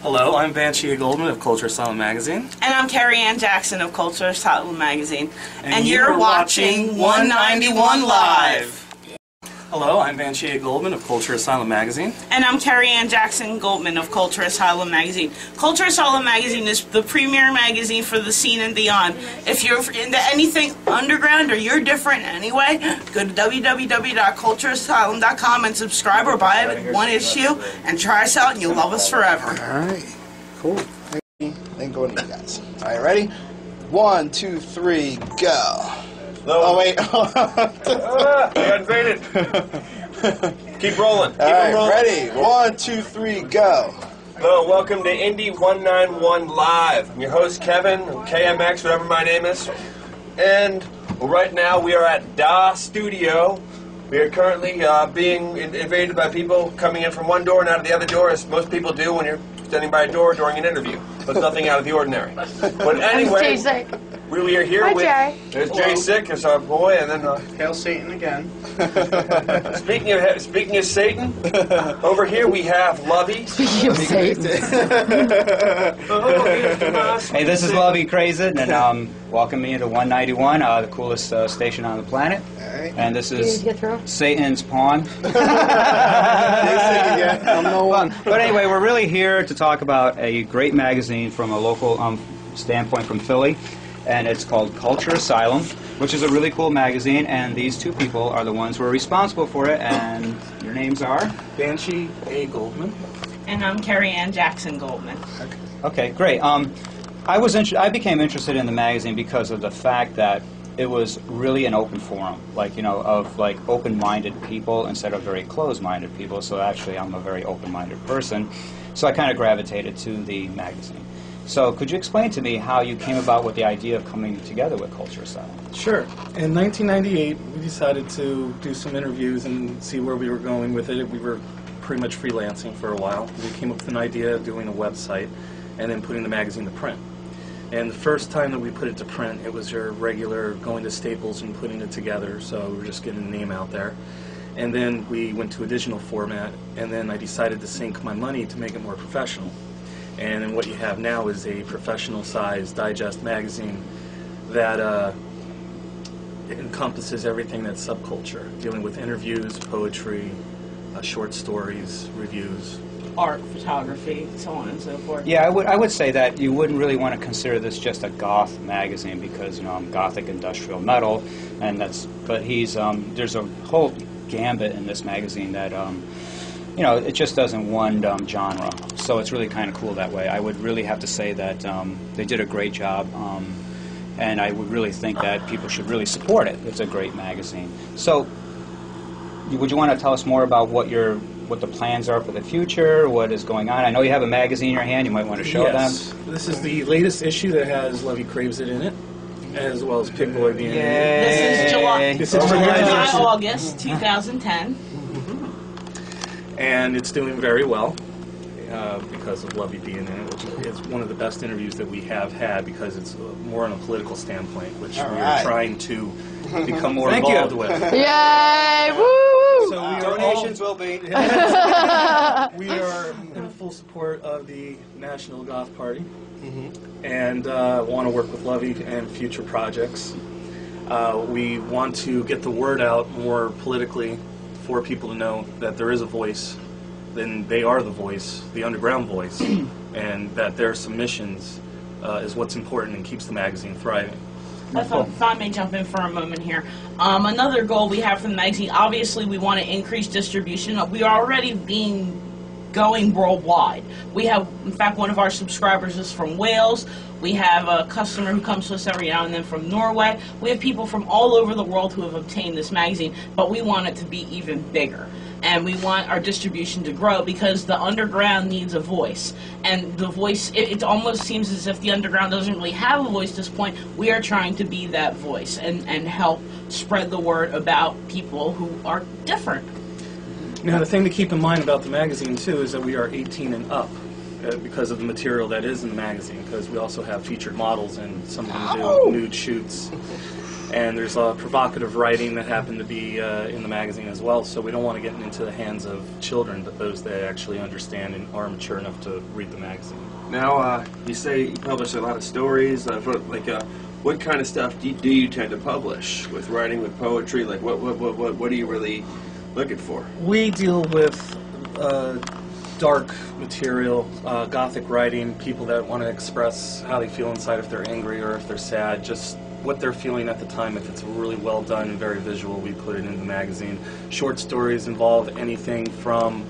Hello, I'm Banshee Goldman of Culture Asylum magazine. And I'm Carrie Ann Jackson of Culture Asylum magazine. And you're watching 191 Live. Hello, I'm Banshee Goldman of Culture Asylum magazine. And I'm Carrie Ann Jackson Goldman of Culture Asylum magazine. Culture Asylum magazine is the premier magazine for the scene and beyond. If you're into anything underground or you're different anyway, go to www.cultureasylum.com and subscribe or buy one issue and try us out and you'll love us forever. Alright, cool. Then go to you guys. Alright, ready? 1, 2, 3, go. Oh, wait. You invaded. Keep rolling. Keep Alright, ready? 1, 2, 3, go. Hello, welcome to Indie 191 Live. I'm your host, Kevin, KMX, whatever my name is. And right now we are at Da Studio. We are currently being invaded by people coming in from one door and out of the other door, as most people do when you're standing by a door during an interview. But nothing out of the ordinary. But anyway, we are here with... There's Jay Sick, as our boy, and then... Hail Satan again. Speaking of Satan, over here we have Lovey. Speaking of Satan. Hey, this is Lovey Crazin, and welcome me to 191, the coolest station on the planet. And this is Satan's pawn. But anyway, we're really here to talk about a great magazine from a local standpoint from Philly. And it's called Culture Asylum, which is a really cool magazine, and these two people are the ones who are responsible for it, and your names are? Banshee A. Goldman. And I'm Carrie Ann Jackson Goldman. Okay, great. I became interested in the magazine because of the fact that it was really an open forum, like, you know, of like open-minded people instead of very closed-minded people, so actually I'm a very open-minded person, so I kind of gravitated to the magazine. So could you explain to me how you came about with the idea of coming together with Culture Asylum? Sure. In 1998, we decided to do some interviews and see where we were going with it. We were pretty much freelancing for a while. We came up with an idea of doing a website and then putting the magazine to print. And the first time that we put it to print, it was your regular going to Staples and putting it together, so we were just getting the name out there. And then we went to a digital format, and then I decided to sink my money to make it more professional. And what you have now is a professional-sized digest magazine that encompasses everything that's subculture, dealing with interviews, poetry, short stories, reviews. Art, photography, so on and so forth. Yeah, I would say that you wouldn't really want to consider this just a goth magazine because, you know, I'm gothic industrial metal, and but there's a whole gambit in this magazine that, you know, it just doesn't one genre. So it's really kind of cool that way. I would really have to say that they did a great job, and I would really think that people should really support it. It's a great magazine. So would you want to tell us more about what the plans are for the future, what is going on? I know you have a magazine in your hand. You might want to show them. This is the latest issue that has Lovey Craves It in it, as well as Pig Boy being in it. This is July, August 2010. And it's doing very well because of Lovey being in it, which is one of the best interviews that we have had because it's more on a political standpoint, which we are trying to become more involved with. Yay! Woo! So Donations will be. We are in full support of the National Goth Party and want to work with Lovey and future projects. We want to get the word out more politically for people to know that there is a voice, then they are the voice, the underground voice, and that their submissions is what's important and keeps the magazine thriving. If I may jump in for a moment here. Another goal we have for the magazine, obviously we want to increase distribution. We are already going worldwide. We have, in fact, one of our subscribers is from Wales. We have a customer who comes to us every now and then from Norway. We have people from all over the world who have obtained this magazine, but we want it to be even bigger. And we want our distribution to grow because the underground needs a voice. And the voice, it almost seems as if the underground doesn't really have a voice at this point. We are trying to be that voice and help spread the word about people who are different. Now, the thing to keep in mind about the magazine, too, is that we are 18 and up. because of the material that is in the magazine, because we also have featured models and some of them do nude shoots. And there's provocative writing that happened to be in the magazine as well, so we don't want to get into the hands of children, but those that actually understand and are mature enough to read the magazine. Now, you say you publish a lot of stories. What kind of stuff do you tend to publish? With writing, with poetry? Like, what are you really looking for? We deal with dark material, gothic writing, people that want to express how they feel inside, if they're angry or if they're sad, just what they're feeling at the time. If it's really well done and very visual, we put it in the magazine. Short stories involve anything from,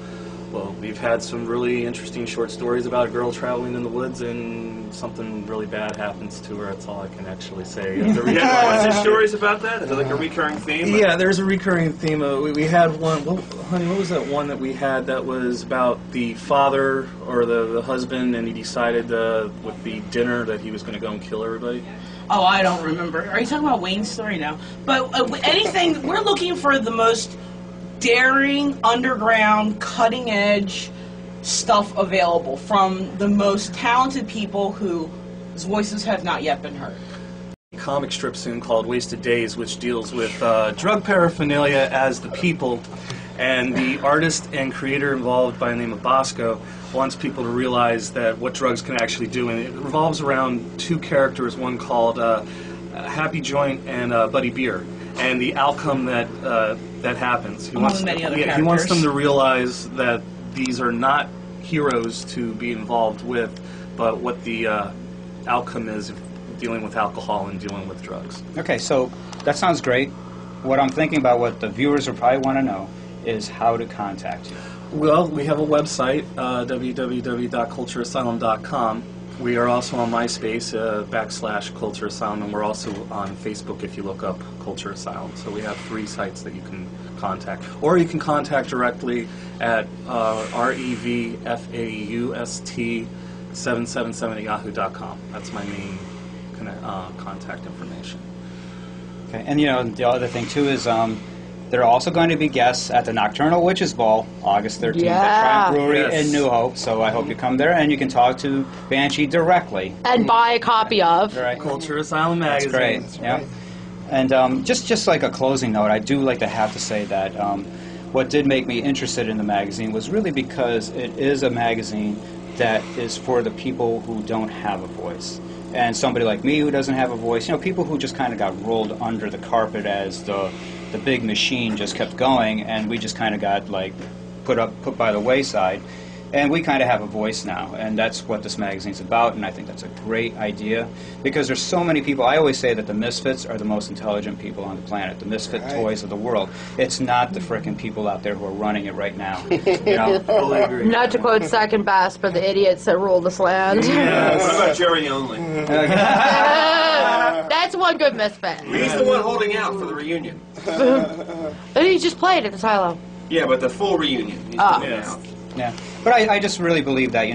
well, we've had some really interesting short stories about a girl traveling in the woods and something really bad happens to her. That's all I can actually say. Yeah, stories about that? Is it like a recurring theme? Yeah, there's a recurring theme. We had one, honey, what was that one that we had that was about the father or the husband, and he decided with the dinner that he was going to go and kill everybody? Oh, I don't remember. Are you talking about Wayne's story now? But anything, we're looking for the most daring, underground, cutting-edge stuff available from the most talented people whose voices have not yet been heard. A comic strip soon called Wasted Days, which deals with drug paraphernalia as the people, and the artist and creator involved by the name of Bosco wants people to realize that what drugs can actually do, and it revolves around two characters, one called Happy Joint and Buddy Beer, and the outcome that happens. He wants them to realize that these are not heroes to be involved with, but what the outcome is of dealing with alcohol and dealing with drugs. Okay, so that sounds great. What I'm thinking about, what the viewers will probably want to know, is how to contact you. Well, we have a website, www.cultureasylum.com. We are also on MySpace, /Culture Asylum, and we're also on Facebook if you look up Culture Asylum. So we have 3 sites that you can contact. Or you can contact directly at revfaust777@yahoo.com. That's my main contact information. Okay, and the other thing too is there are also going to be guests at the Nocturnal Witches Ball, August 13th at Triumph Brewery in New Hope. So I hope you come there and you can talk to Banshee directly. And buy a copy of Culture Asylum magazine. That's great. Yeah. And just like a closing note, I do like to have to say that what did make me interested in the magazine was really because it is a magazine that is for the people who don't have a voice. And somebody like me who doesn't have a voice, people who just kind of got rolled under the carpet as the big machine just kept going, and we just kind of got put by the wayside. And we kind of have a voice now, and that's what this magazine's about, and I think that's a great idea, because there's so many people. I always say that the misfits are the most intelligent people on the planet, the misfit toys of the world. It's not the frickin' people out there who are running it right now. Fully agree. Not to quote Second Best, but the idiots that rule this land. Yes. What about Jerry Only? That's one good misfit. He's the one holding out for the reunion. He just played at the silo. Yeah, but the full reunion. He's holding out. Yeah, but I just really believe that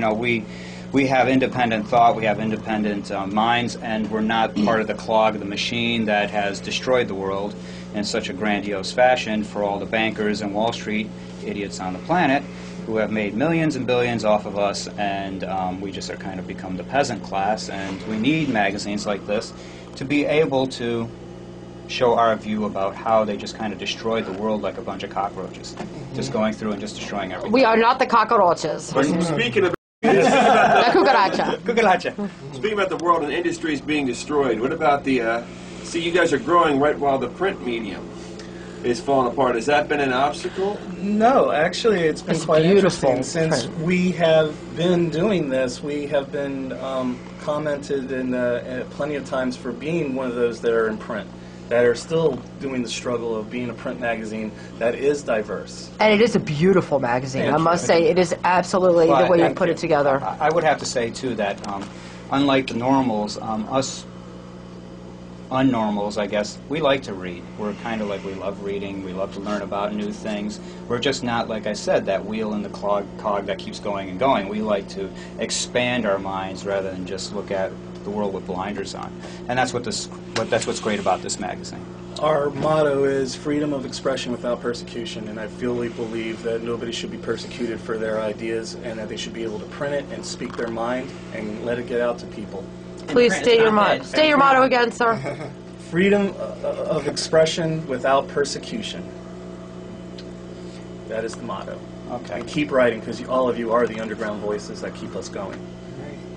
we have independent thought, we have independent minds, and we're not part of the clog of the machine that has destroyed the world in such a grandiose fashion for all the bankers and Wall Street idiots on the planet who have made millions and billions off of us, and we just are kind of become the peasant class, and we need magazines like this to be able to show our view about how they just kind of destroyed the world like a bunch of cockroaches, just going through and just destroying everything. We are not the cockroaches. Speaking of La cucaracha. Cucaracha. Speaking about the world and industries being destroyed, what about the, see, you guys are growing right while the print medium is falling apart. Has that been an obstacle? No, actually it's been quite beautiful. interesting. Since we have been doing this, we have been commented plenty of times for being one of those that are in print, that are still doing the struggle of being a print magazine that is diverse. And it is a beautiful magazine, I must say. It is absolutely the way you put it together. I would have to say, too, that unlike the normals, us unnormals, I guess, we like to read. We're kind of like, we love reading, we love to learn about new things. We're just not, like I said, that wheel in the cog that keeps going and going. We like to expand our minds rather than just look at the world with blinders on. And that's what's great about this magazine. Our motto is freedom of expression without persecution, and I fully believe that nobody should be persecuted for their ideas and that they should be able to print it and speak their mind and let it get out to people. Please state your motto. State your motto again, sir. Freedom of expression without persecution. That is the motto. Okay. And keep writing, because all of you are the underground voices that keep us going.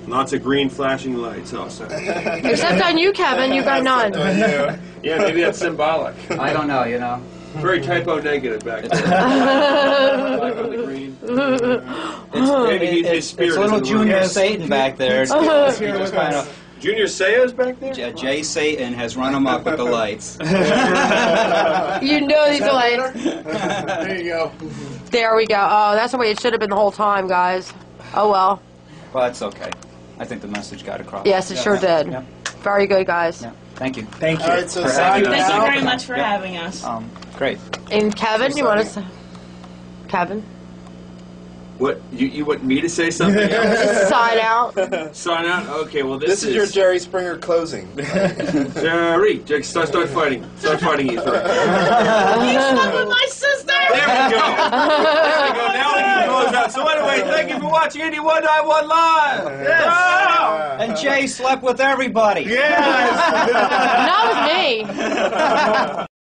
Lots of green flashing lights also. Except on you, Kevin. You got none. Yeah, maybe that's symbolic. I don't know, you know. Very typo negative back there. Black on the green. Maybe his spirit It's little is in the Junior room. Satan back there. It's Here with kind us. of, Junior Seau's back there? Jay Satan has run him up with the lights. You know these lights. There you go. There we go. Oh, that's the way it should have been the whole time, guys. Oh well. But it's okay. I think the message got across. Yes, it sure did. Yeah. Very good, guys. Yeah. Thank you. Thank you. All right, so for sign having us. Thank you out. very much for having us. Great. And Kevin, you want to say? Kevin? What? You want me to say something else? Sign out. Sign out? Okay, well This is your Jerry Springer closing. Jerry, start fighting. Start fighting, Ethan. You slept with my sister! There we go. There we go. Now we can close out. So anyway, thank you for watching Indie 191 Live. Yes. And Jay slept with everybody. Yes! Not with me.